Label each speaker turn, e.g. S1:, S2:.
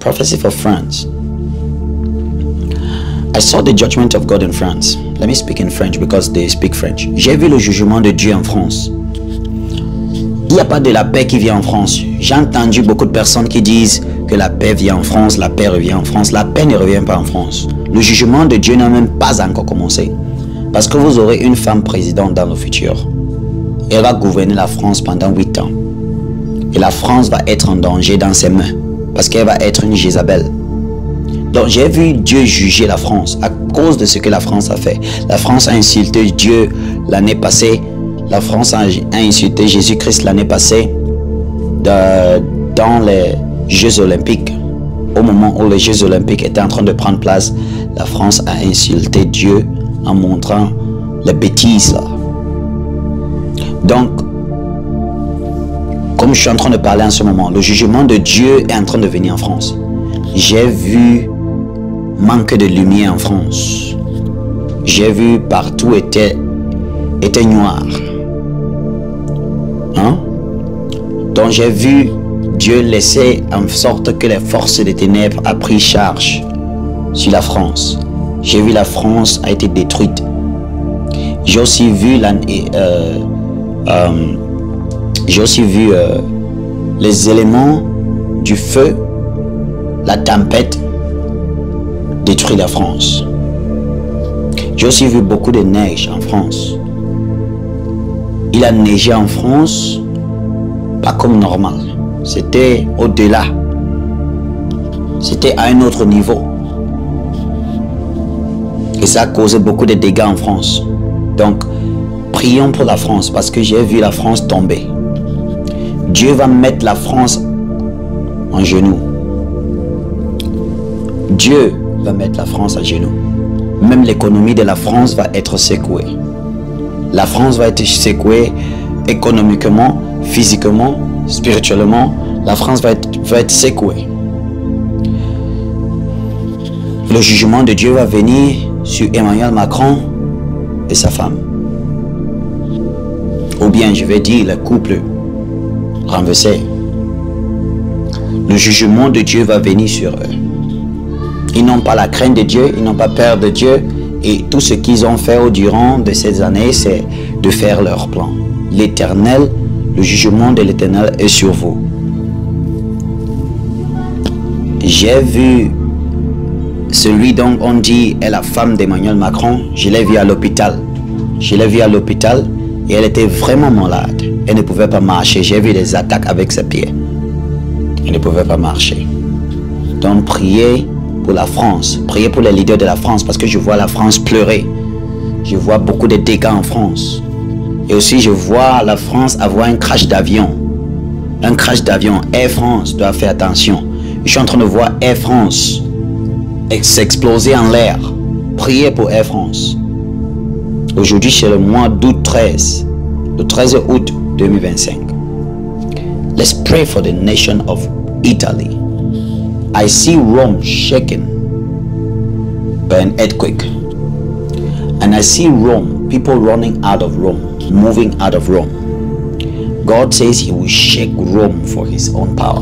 S1: Prophecy for France. I saw the judgment of God in France. Let me speak in French because they speak French. J'ai vu le jugement de Dieu en France. Il n'y a pas de la paix qui vient en France. J'ai entendu beaucoup de personnes qui disent que la paix vient en France, la paix revient en France. La paix ne revient pas en France. Le jugement de Dieu n'a même pas encore commencé. Parce que vous aurez une femme présidente dans le futur. Elle va gouverner la France pendant 8 ans. Et la France va être en danger dans ses mains. Parce qu'elle va être une Jézabel. Donc j'ai vu Dieu juger la France à cause de ce que la France a fait. La France a insulté Dieu l'année passée. La France a insulté Jésus-Christ l'année passée dans les Jeux Olympiques. Au moment où les Jeux Olympiques étaient en train de prendre place, la France a insulté Dieu en montrant les bêtises là. Donc, comme je suis en train de parler en ce moment, le jugement de Dieu est en train de venir en France. J'ai vu manque de lumière en France. J'ai vu partout était noir. Hein? Donc j'ai vu Dieu laisser en sorte que les forces des ténèbres a pris charge sur la France. J'ai vu la France a été détruite. J'ai aussi vu les éléments du feu, la tempête détruire la France. J'ai aussi vu beaucoup de neige en France. Il a neigé en France, pas comme normal. C'était au-delà. C'était à un autre niveau. Et ça a causé beaucoup de dégâts en France. Donc, prions pour la France parce que j'ai vu la France tomber. Dieu va mettre la France en genoux. Dieu va mettre la France à genoux. Même l'économie de la France va être secouée. La France va être secouée économiquement, physiquement, spirituellement. La France va être secouée. Le jugement de Dieu va venir sur Emmanuel Macron et sa femme. Ou bien, je vais dire, le couple renversé. Le jugement de Dieu va venir sur eux. Ils n'ont pas la crainte de Dieu, ils n'ont pas peur de Dieu. Et tout ce qu'ils ont fait au durant de ces années, c'est de faire leur plan. L'Éternel, le jugement de l'Éternel est sur vous. J'ai vu celui dont on dit est la femme d'Emmanuel Macron. Je l'ai vu à l'hôpital. Je l'ai vu à l'hôpital et elle était vraiment malade. Elle ne pouvait pas marcher. J'ai vu des attaques avec ses pieds. Elle ne pouvait pas marcher. Donc priez pour la France, priez pour les leaders de la France parce que je vois la France pleurer. Je vois beaucoup de dégâts en France. Et aussi je vois la France avoir un crash d'avion. Un crash d'avion. Air France doit faire attention. Je suis en train de voir Air France s'exploser en l'air. Priez pour Air France. Aujourd'hui c'est le mois d'août 13. Le 13 août 2025. Let's pray for the nation of Italy. I see Rome shaken by an earthquake. And I see Rome, people running out of Rome, moving out of Rome. God says he will shake Rome for his own power.